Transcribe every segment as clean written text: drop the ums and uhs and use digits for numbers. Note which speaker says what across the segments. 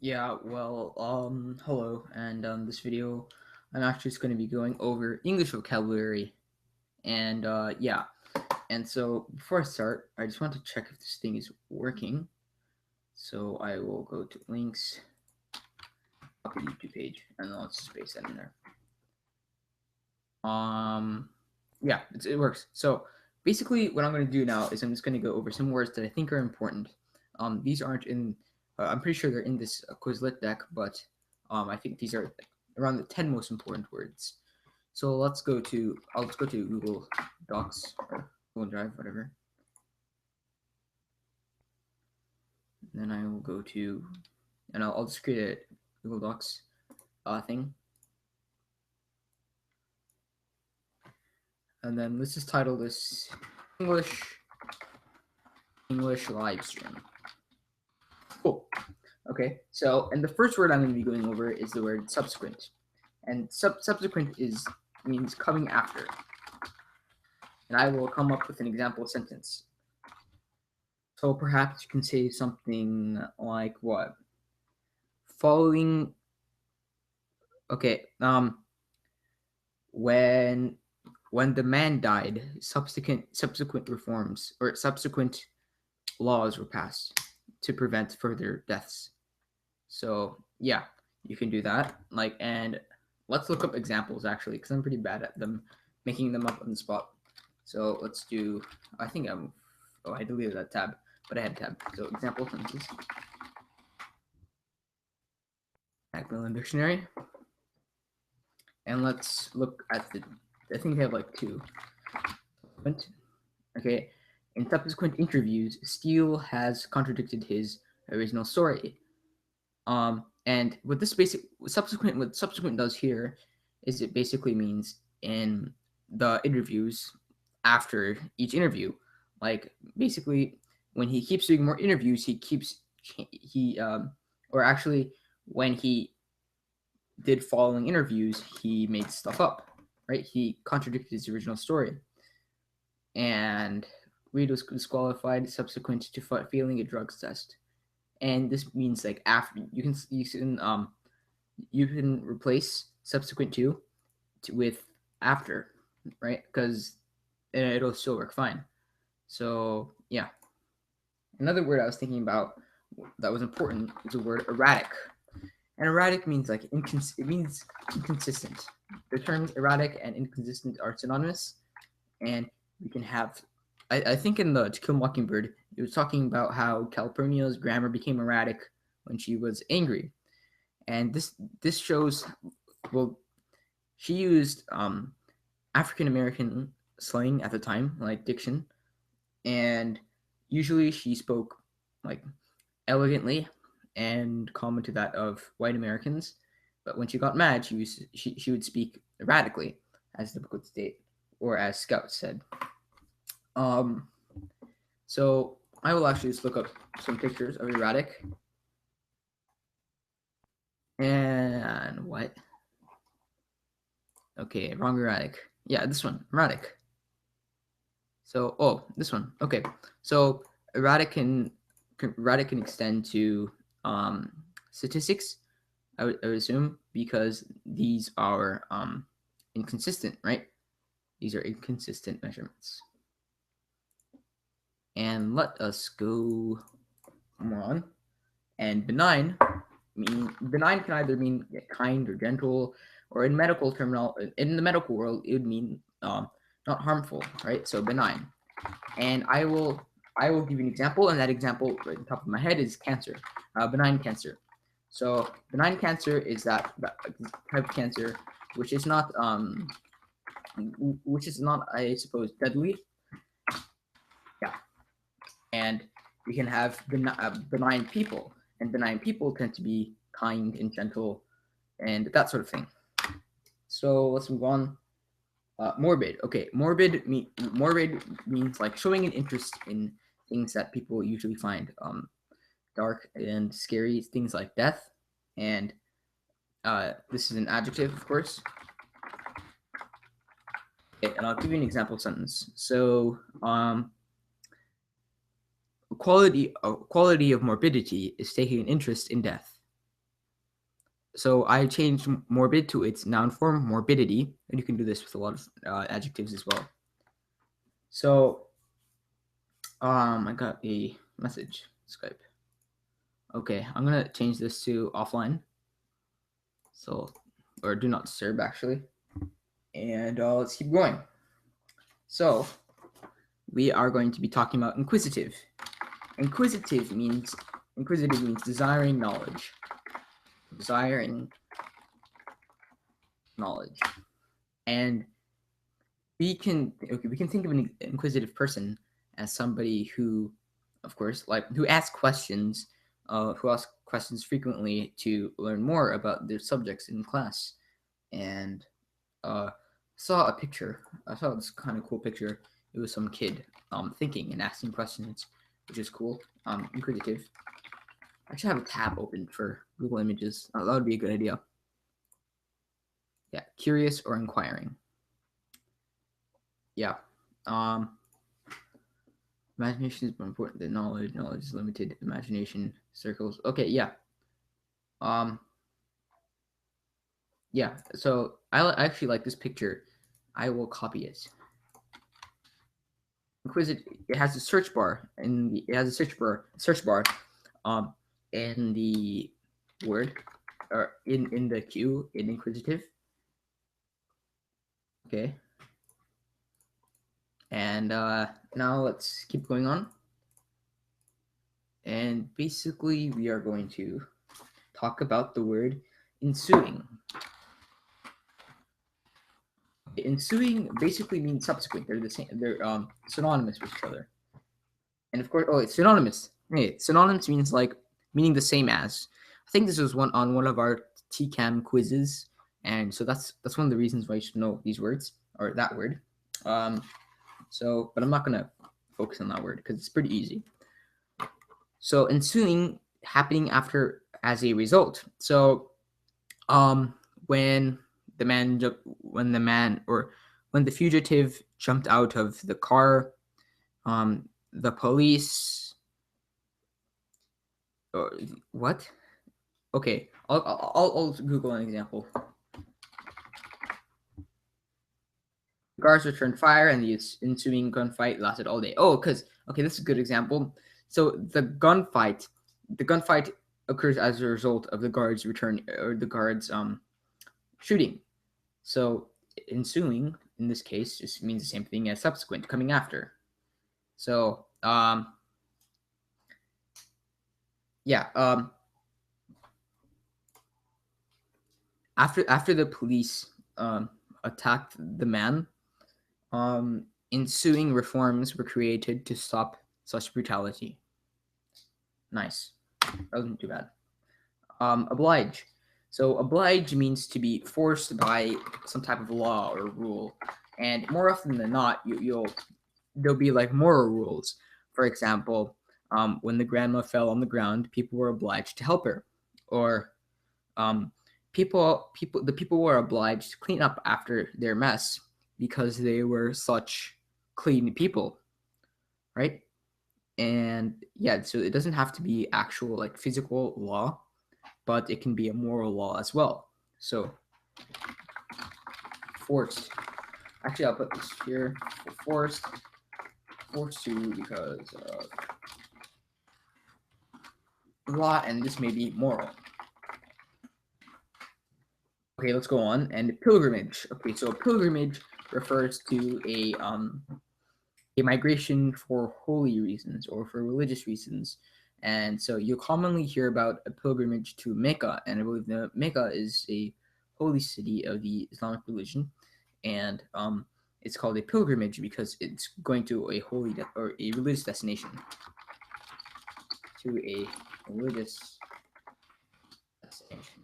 Speaker 1: Yeah, well, hello, and this video, I'm actually just going to be going over English vocabulary, and yeah, and so before I start, I just want to check if this thing is working. So I will go to links, copy YouTube page, and then let's just paste that in there. Yeah, it works. So basically, what I'm going to do now is I'm just going to go over some words that I think are important. These aren't in. I'm pretty sure they're in this Quizlet deck, but I think these are around the 10 most important words. So let's go to. I'll just go to Google Docs or Google Drive, whatever. And then I will go to, and I'll just create a Google Docs thing, and then let's just title this English live stream. Cool. Okay, so, and the first word I'm going to be going over is the word subsequent. And subsequent means coming after. And I will come up with an example sentence. So perhaps you can say something like what? Following, okay, when the man died, subsequent reforms or subsequent laws were passed to prevent further deaths. So yeah, you can do that. And let's look up examples actually, because I'm pretty bad at them, making them up on the spot. So let's do. I think I'm. Oh, I deleted that tab, but I had tab. So example sentences. Macmillan Dictionary, and let's look at the. I think they have like two. Okay, in subsequent interviews, Steele has contradicted his original story. And what subsequent does here is it basically means in the interviews after each interview, like basically when he keeps doing more interviews, or actually when he did following interviews, he made stuff up, right? He contradicted his original story, and Reed was disqualified subsequent to failing a drugs test. And this means like after you can replace subsequent to with after, right? Because it'll still work fine. So yeah, another word I was thinking about that was important is the word erratic. And erratic means like it means inconsistent. The terms erratic and inconsistent are synonymous, and we can have. I think in the To Kill a Mockingbird, it was talking about how Calpurnia's grammar became erratic when she was angry, and this shows. Well, she used African American slang at the time, like diction, and usually she spoke like elegantly and common to that of white Americans. But when she got mad, she would speak erratically, as the book would state, or as Scout said. Um, so I will actually just look up some pictures of erratic. And what? Okay, wrong erratic. Yeah, this one, erratic. So, oh, this one. Okay, so erratic can extend to statistics. I would assume, because these are inconsistent, right? These are inconsistent measurements. And let us go more on. And benign can either mean kind or gentle, or in the medical world, it would mean not harmful, right? So benign. And I will give you an example, and that example right on top of my head is cancer, benign cancer. So benign cancer is that type of cancer which is not I suppose deadly. Yeah, and we can have benign people, and benign people tend to be kind and gentle, and that sort of thing. So let's move on. Morbid. Okay, morbid means like showing an interest in things that people usually find dark and scary, things like death. And this is an adjective, of course. Okay, and I'll give you an example sentence. So, quality of morbidity is taking an interest in death. So I changed morbid to its noun form, morbidity, and you can do this with a lot of adjectives as well. So I got a message, Skype. Okay, I'm gonna change this to offline. So, or do not disturb actually. And let's keep going. So we are going to be talking about inquisitive. Inquisitive means desiring knowledge. Desiring knowledge. And we can think of an inquisitive person as somebody who, of course, who asks questions frequently to learn more about their subjects in class. And saw a picture. I saw this kind of cool picture. It was some kid thinking and asking questions, which is cool. Inquisitive. I should have a tab open for Google Images. That would be a good idea. Yeah, curious or inquiring. Yeah. Imagination is more important than knowledge. Knowledge is limited. Imagination circles. Okay, yeah. Yeah, so I actually like this picture. I will copy it. Inquisitive. It has a search bar, and it has a search bar, in the word, or in the queue in inquisitive. Okay. And now let's keep going on. And basically, we are going to talk about the word ensuing. Ensuing basically means subsequent. They're the same. They're synonymous with each other. And of course, it's synonymous. Hey, synonymous means meaning the same as. I think this was one of our TCAM quizzes, and so that's one of the reasons why you should know these words or that word. So, but I'm not gonna focus on that word because it's pretty easy. So ensuing, happening after, as a result. So, when the fugitive jumped out of the car, the police. Or what? Okay, I'll Google an example. Guards returned fire, and the ensuing gunfight lasted all day. Oh, this is a good example. So the gunfight occurs as a result of the guards shooting. So ensuing in this case just means the same thing as subsequent, coming after. So after the police attacked the man, ensuing reforms were created to stop such brutality. Nice. That wasn't too bad. Oblige. So oblige means to be forced by some type of law or rule, and more often than not, there'll be moral rules. For example, when the grandma fell on the ground, people were obliged to help her, or the people were obliged to clean up after their mess because they were such clean people, right? And yeah, so it doesn't have to be actual physical law, but it can be a moral law as well. So forced. Actually, I'll put this here. Forced to because of law, and this may be moral. Okay, let's go on. And pilgrimage. Okay, so pilgrimage refers to a migration for holy reasons or for religious reasons. And so you'll commonly hear about a pilgrimage to Mecca, and I believe that Mecca is a holy city of the Islamic religion, and it's called a pilgrimage because it's going to a holy or a religious destination. To a religious destination.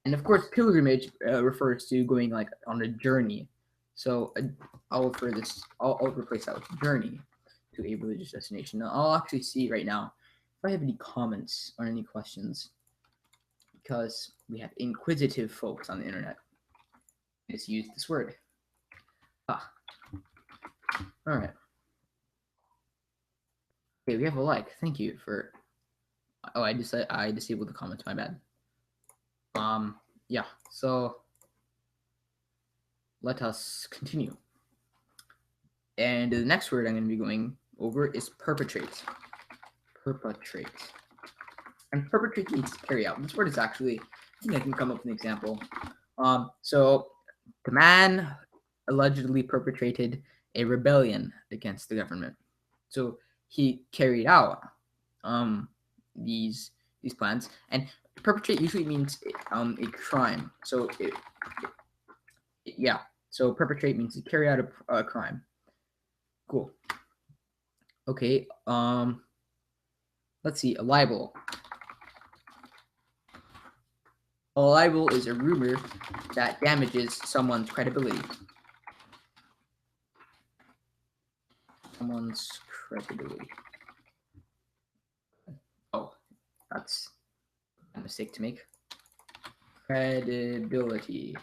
Speaker 1: And of course, pilgrimage refers to going on a journey. So I'll replace that with journey to a religious destination. Now, I'll actually see right now if I have any comments or any questions, because we have inquisitive folks on the internet. I just used this word. All right. Okay, we have a like. Thank you for. Oh, I disabled the comments. My bad. Yeah, so let us continue. And the next word I'm going to be going over is perpetrate. Perpetrate. And perpetrate means carry out. This word is actually, I think I can come up with an example. So the man allegedly perpetrated a rebellion against the government. So he carried out these plans, and perpetrate usually means a crime. So yeah, so perpetrate means to carry out a crime. Cool. Okay. Let's see. A libel. A libel is a rumor that damages someone's credibility. Someone's credibility. Oh, that's a mistake to make. Credibility.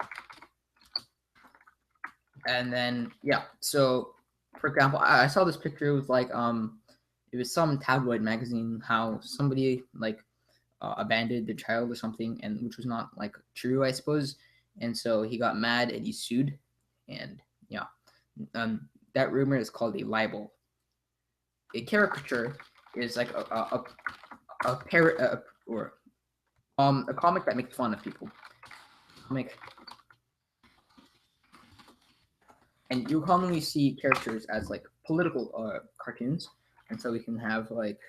Speaker 1: And then yeah, so for example, I saw this picture with like it was some tabloid magazine how somebody like abandoned the child or something, and which was not like true, I suppose. And so he got mad and he sued, and yeah, that rumor is called a libel. A caricature is like or a comic that makes fun of people. Comic. And you commonly see characters as like political cartoons, and so we can have like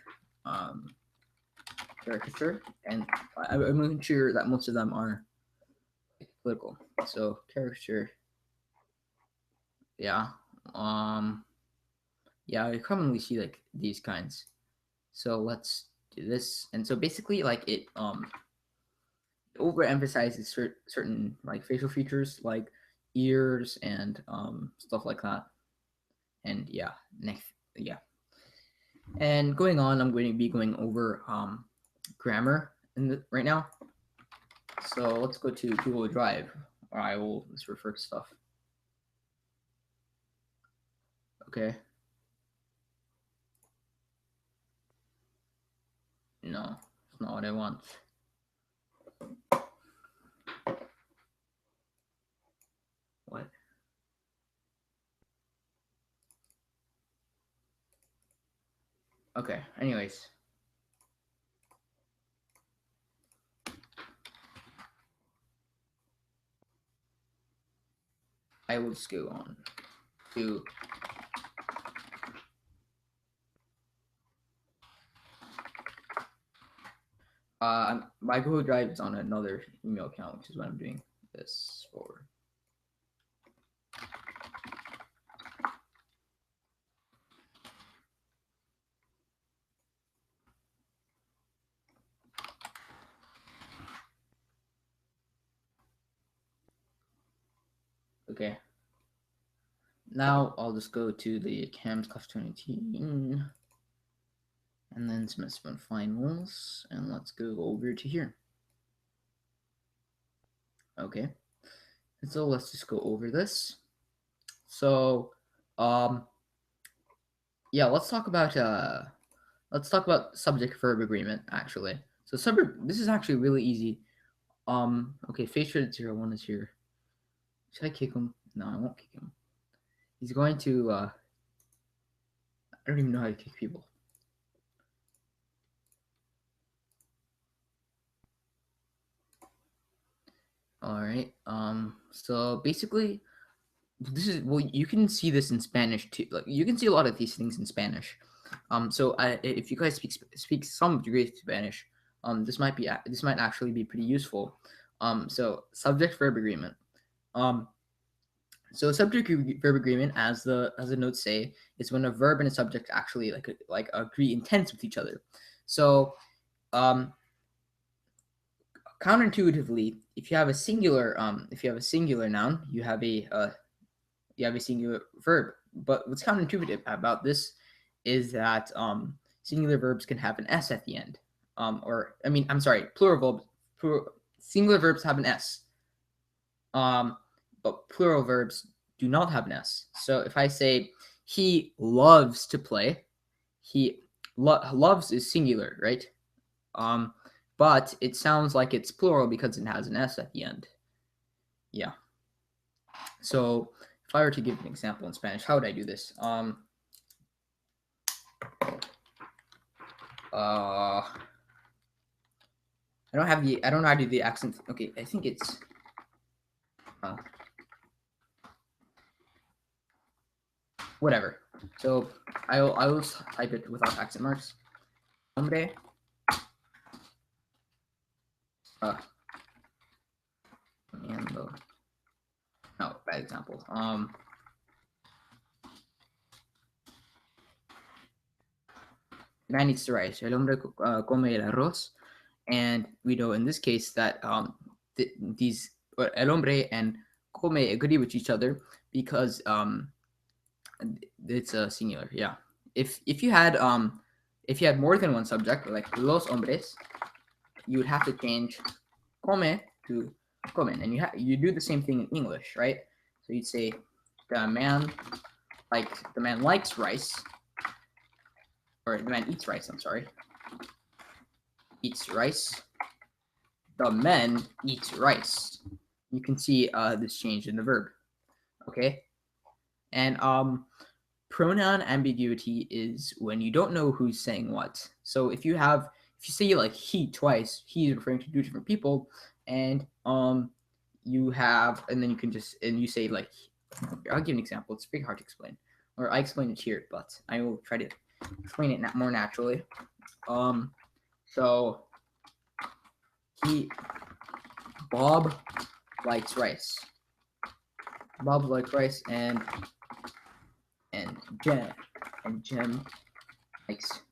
Speaker 1: caricature, and I'm sure that most of them are political. So caricature, yeah, yeah, I commonly see like these kinds. So let's do this, and so basically, like it overemphasizes certain like facial features, like ears and stuff like that. And yeah, next, yeah. And going on, I'm going to be going over grammar right now. So let's go to Google Drive, or I will just refer to stuff. Okay. No, it's not what I want. What? Okay, anyways. I will just go on to my Google Drive is on another email account, which is what I'm doing this for. Okay. Now I'll just go to the CAMS class 2019 and then semester one finals, and let's go over to here. Okay. And so let's just go over this. So, yeah, let's talk about subject verb agreement actually. So this is actually really easy. Okay, face rated 0, 1 is here. Should I kick him? No, I won't kick him. He's going to I don't even know how to kick people. All right. So basically, this is, well, you can see this in Spanish too. Like you can see a lot of these things in Spanish. So if you guys speak some degree of Spanish, this might actually be pretty useful. So subject verb agreement. So subject verb agreement, as the notes say, is when a verb and a subject actually like agree in tense with each other. So counterintuitively, if you have a singular noun, you have a singular verb. But what's counterintuitive about this is that singular verbs can have an s at the end. Singular verbs have an s. But plural verbs do not have an s. So if I say he loves to play, he loves is singular, right? but it sounds like it's plural because it has an S at the end. Yeah. So if I were to give an example in Spanish, how would I do this? I don't know how to do the accent. Okay, I think it's whatever. So I will type it without accent marks. Hombre. No, bad example. Man eats the rice. El hombre come el arroz. And we know in this case that these el hombre and come agree with each other because it's a singular. Yeah. If you had more than one subject, like los hombres, you would have to change come to comen, and you do the same thing in English, right? So you'd say the man likes rice, or the man eats rice. I'm sorry, eats rice. The men eat rice. You can see this change in the verb. Okay, and pronoun ambiguity is when you don't know who's saying what. So if you say like he twice, he is referring to two different people, and you have, and then you can just, and you say like, I'll give an example. It's pretty hard to explain, or I explain it here, but I will try to explain it more naturally. So Bob likes rice. Bob likes rice, and Jem likes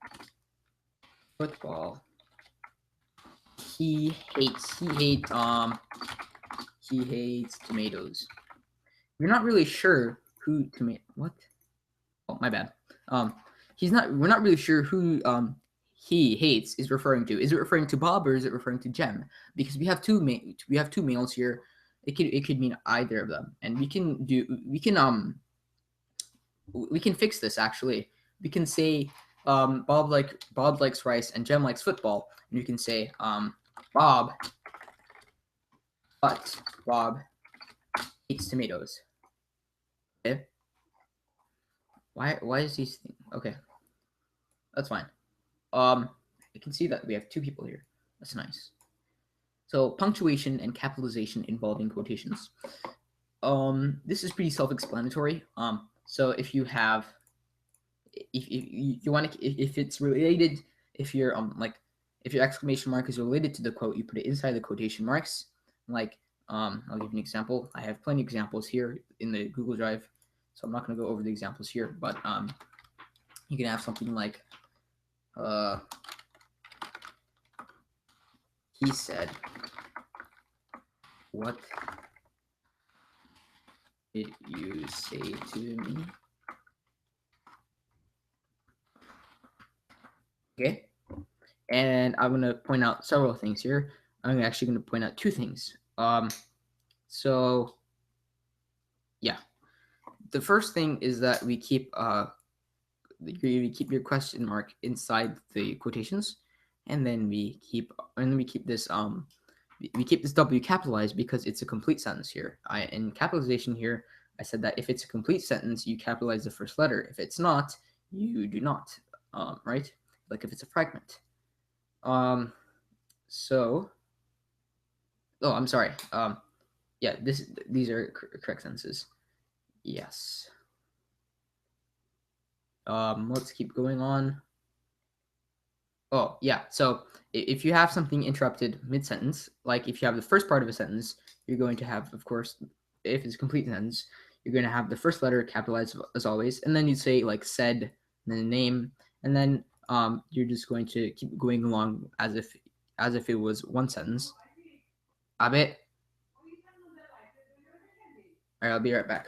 Speaker 1: football. He hates tomatoes. You're not really sure who tomato. What? Oh, my bad. We're not really sure who he hates is referring to. Is it referring to Bob or is it referring to Jem? Because we have two males here. It could mean either of them, and we can fix this actually. We can say Bob likes rice and Jem likes football, and you can say Bob hates tomatoes. Okay. Why is he okay? That's fine. You can see that we have two people here. That's nice. So punctuation and capitalization involving quotations. This is pretty self-explanatory. So if you have, if you want to, if it's related, if your if your exclamation mark is related to the quote, you put it inside the quotation marks. Like, I'll give you an example. I have plenty of examples here in the Google Drive, so I'm not going to go over the examples here, but you can have something like, he said, what did you say to me? Okay, and I'm going to point out several things here. I'm actually going to point out two things. So yeah, the first thing is that we keep your question mark inside the quotations, and then we keep this W capitalized because it's a complete sentence here. In capitalization here, I said that if it's a complete sentence, you capitalize the first letter. If it's not, you do not. Right? Like if it's a fragment. So, oh, I'm sorry. Yeah, these are correct sentences. Yes. Let's keep going on. Oh, yeah. So if you have something interrupted mid-sentence, like if you have the first part of a sentence, you're going to have, of course, if it's a complete sentence, you're going to have the first letter capitalized as always, and then you say like said, and then a name, and then you're just going to keep going along as if it was one sentence. Abe. All right, I'll be right back.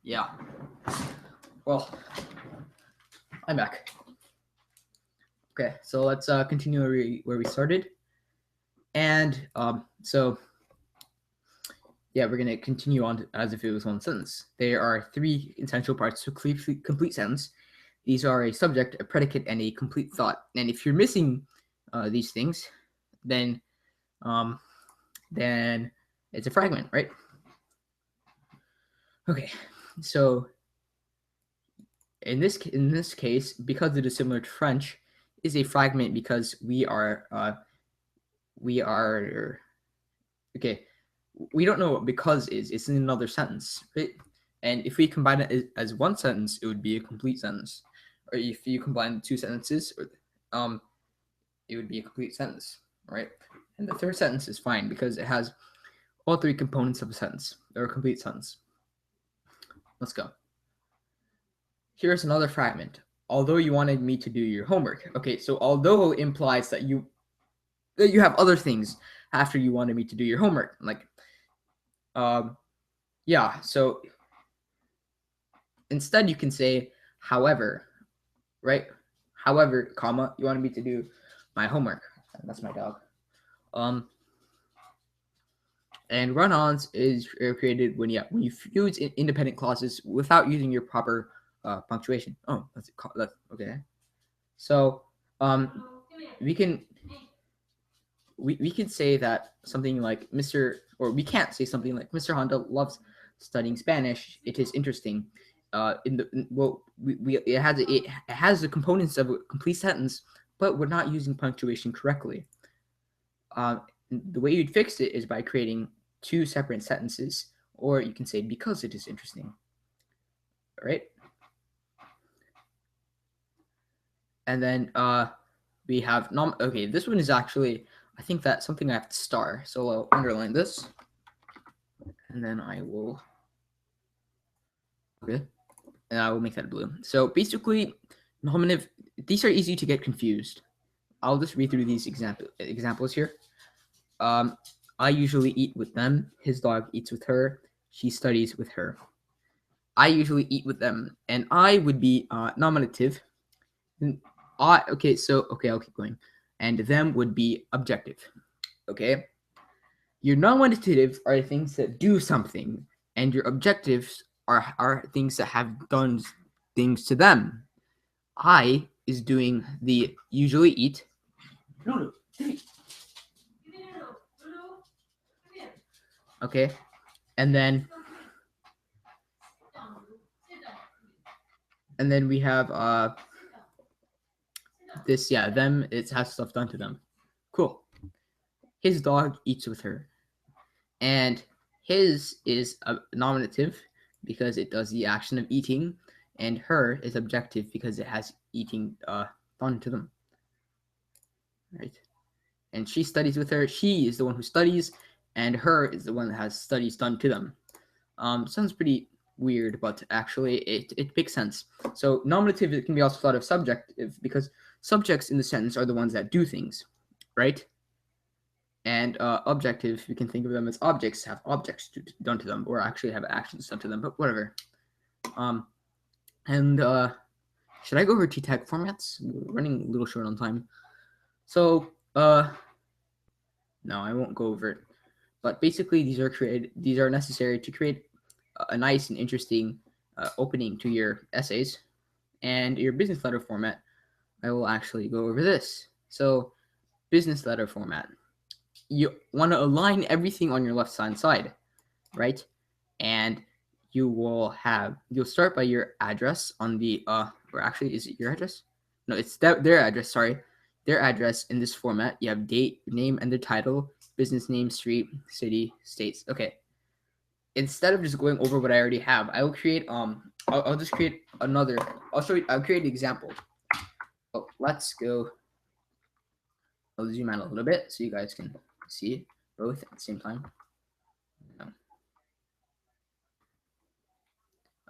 Speaker 1: Yeah. Well, I'm back. Okay, so let's continue where we started. And so yeah, we're gonna continue on as if it was one sentence. There are three essential parts to complete sentence. These are a subject, a predicate, and a complete thought. And if you're missing these things, then it's a fragment, right? Okay, so in this case, because it is similar to French, is a fragment because we are okay. We don't know what because is. It's in another sentence, right? And if we combine it as one sentence, it would be a complete sentence. Or if you combine two sentences, it would be a complete sentence, right? And the third sentence is fine because it has all three components of a sentence or a complete sentence. Let's go. Here's another fragment. Although you wanted me to do your homework. Okay, so although implies that you have other things after you wanted me to do your homework. Like, yeah, so instead you can say, however, right? However, comma, you wanted me to do my homework. That's my dog. And run-ons is created when you use independent clauses without using your proper punctuation. Oh, that's okay. So we can say that something like Mr. or we can't say something like Mr. Honda loves studying Spanish. It is interesting. It has the components of a complete sentence, but we're not using punctuation correctly. The way you'd fix it is by creating two separate sentences, or you can say because it is interesting. All right. And then we have okay, this one is actually, I think that's something I have to star. So I'll underline this. And then I will okay. And I will make that blue. So basically, nominative, these are easy to get confused. I'll just read through these examples here. I usually eat with them. His dog eats with her. She studies with her. I usually eat with them. And I would be nominative. I'll keep going. And them would be objective. Okay? Your nominative are things that do something, and your objectives are things that have done things to them. I is doing the usually eat. Okay, and then we have this, yeah, them, it has stuff done to them. Cool. His dog eats with her, and his is a nominative because it does the action of eating, and her is objective because it has eating done to them. Right? And she studies with her. She is the one who studies, and her is the one that has studies done to them. Sounds pretty weird, but actually it makes sense. So nominative, it can be also thought of subjective because subjects in the sentence are the ones that do things, right? And objective, you can think of them as objects, have objects done to them, or actually have actions done to them, but whatever. And should I go over T-tag formats? We're running a little short on time. So no, I won't go over it. But basically, these are necessary to create a nice and interesting opening to your essays. And your business letter format, I will actually go over this. So business letter format, you want to align everything on your left-hand side, right? And you'll start by your address on the or actually, is it your address? No, it's their address. Sorry, their address in this format. You have date, name, and their title, business name, street, city, states. Okay. Instead of just going over what I already have, I will create I'll just create another. I'll create an example. So let's go. I'll zoom out a little bit so you guys can see both at the same time.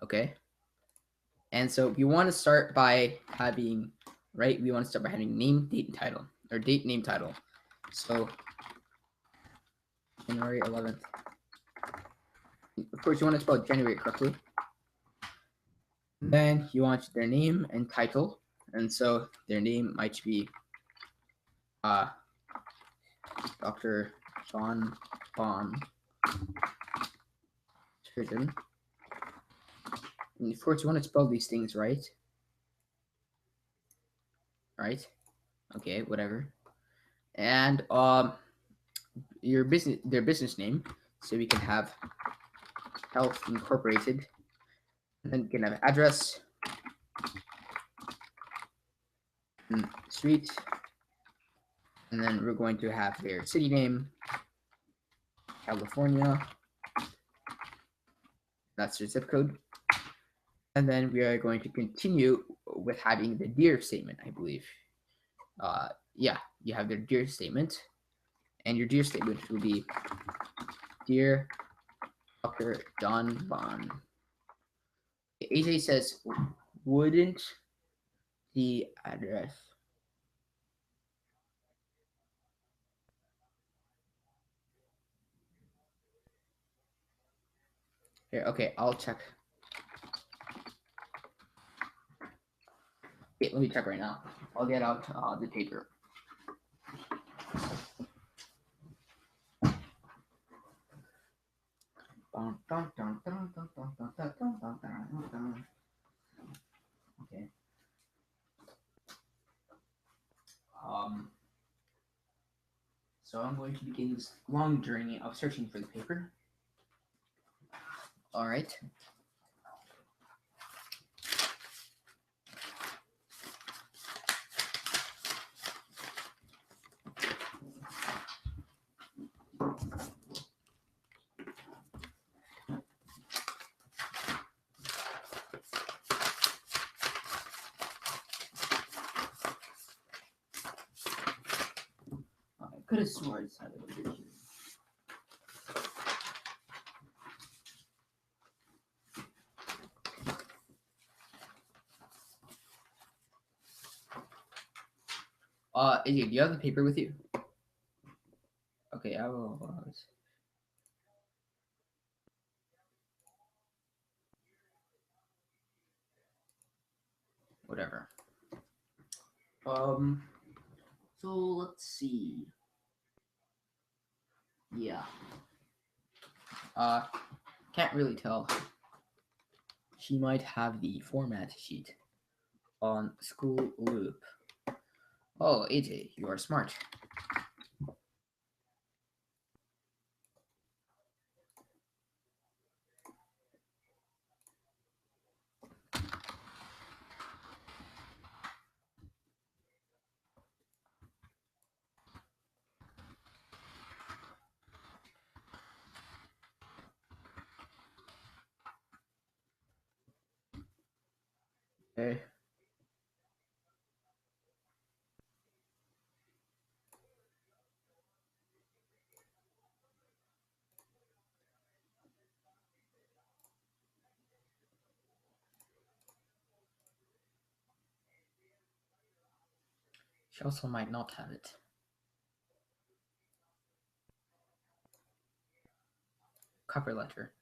Speaker 1: Okay. And so we want to start by having, right? We want to start by having name, date, and title, or date, name, title. So January 11th. Of course, you want to spell generate correctly. Then you want their name and title, and so their name might be Dr. John Von Turden. And of course, you want to spell these things right. Right? Okay, whatever. And their business name, so we can have Health Incorporated. And then you can have address, and street, and then we're going to have their city name, California. That's their zip code. And then we are going to continue with having the dear statement, I believe. Yeah, you have their dear statement, and your dear statement will be Dear Dr. John Bond. AJ says, wouldn't the address here? Okay, I'll check. Okay, let me check right now. I'll get out the paper. Okay. So I'm going to begin this long journey of searching for the paper. All right. I could have sworn it's had it over here. AJ, do you have the paper with you? Okay, I will. Whatever. So let's see. Yeah. Can't really tell. She might have the format sheet on School Loop. Oh, AJ, you are smart. Okay. She also might not have it. Cover letter.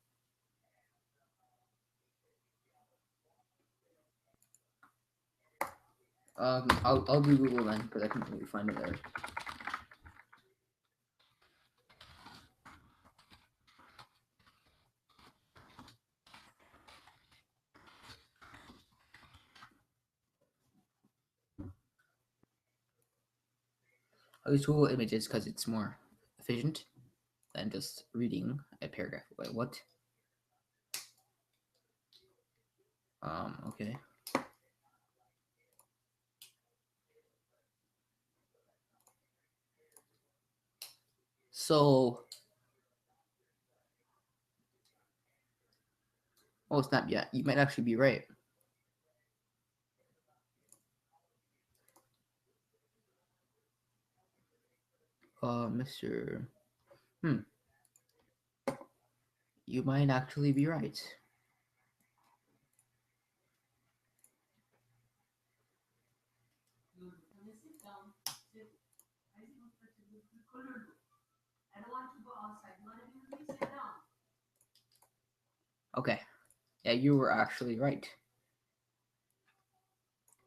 Speaker 1: I'll do Google then because I couldn't really find it there. I'll use Google Images because it's more efficient than just reading a paragraph. Wait, what? Okay. So, oh snap! Yeah, you might actually be right. Mr. You might actually be right. Okay. Yeah, you were actually right.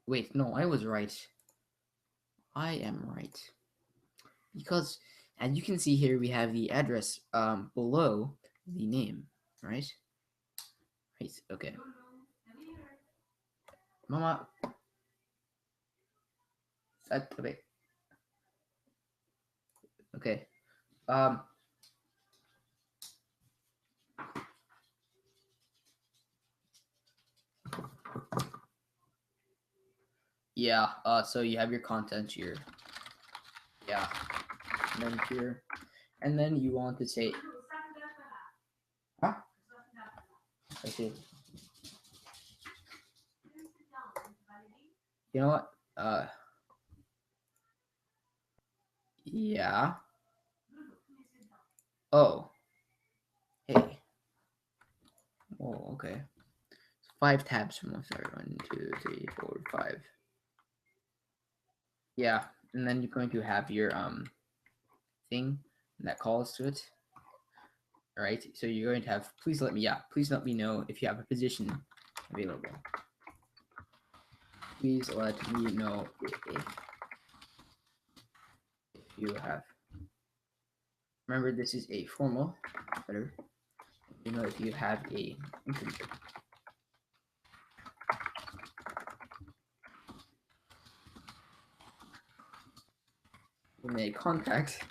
Speaker 1: Wait, no, I was right. I am right. Because, as you can see here, we have the address below the name, right? Right, okay. Mama, okay. Okay. Um, yeah, so you have your content here. Yeah. And then here. And then you want to say, huh? Okay. You know what? Yeah. Oh, hey. Oh, okay. 5 tabs from left. Sorry, 1, 2, 3, 4, 5. Yeah, and then you're going to have your thing that calls to it. All right. So you're going to have. Please let me know if you have a position available. Please let me know if you have. Remember, this is a formal letter. You know if you have a internship. You may contact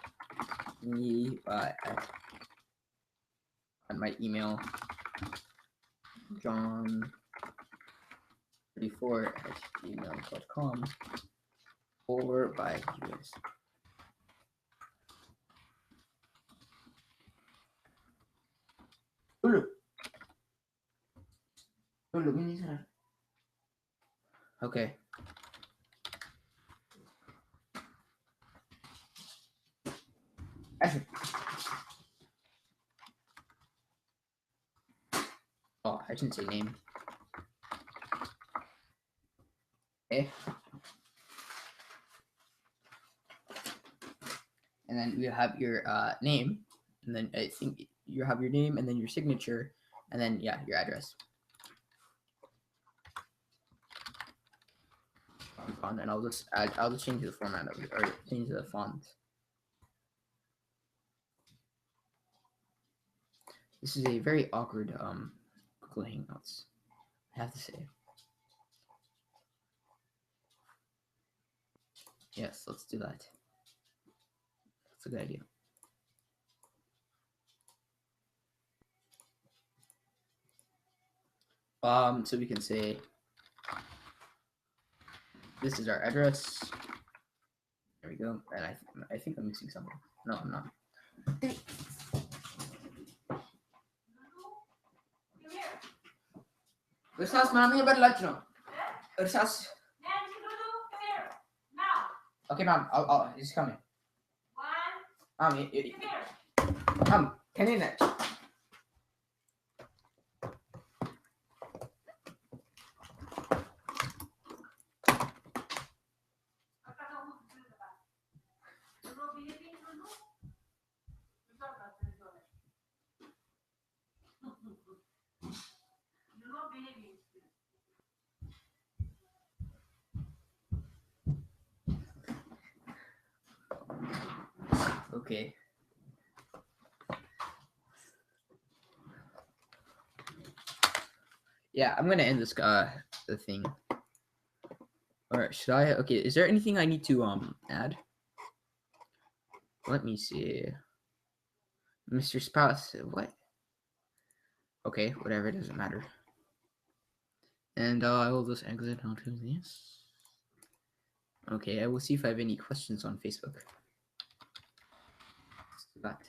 Speaker 1: me at my email, john34@gmail.com, or by US. Okay. Actually, oh, I shouldn't say name. Okay. And then you have your name, and then I think you have your name, and then your signature, and then yeah, your address. Font, and I'll just change the format of it, or change the font. This is a very awkward Google Hangouts, I have to say. Yes, let's do that. That's a good idea. So we can say this is our address. There we go. And I think I'm missing something. No, I'm not. Ustaz, mami about lunch no. Ustaz. Okay, mom. He's coming. Mom, mom, can you next? Okay. Yeah, I'm gonna end this the thing. All right, should I? Okay, is there anything I need to add? Let me see. Mr. Spouse, what? Okay, whatever, it doesn't matter. And I will just exit out of this. Okay, I will see if I have any questions on Facebook. Let's do that.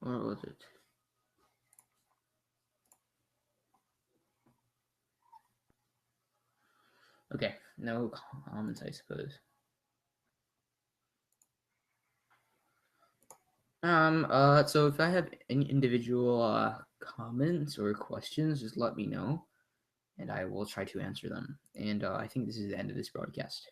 Speaker 1: Where was it? Okay, no comments, I suppose. So if I have any individual comments or questions, just let me know. and I will try to answer them. And I think this is the end of this broadcast.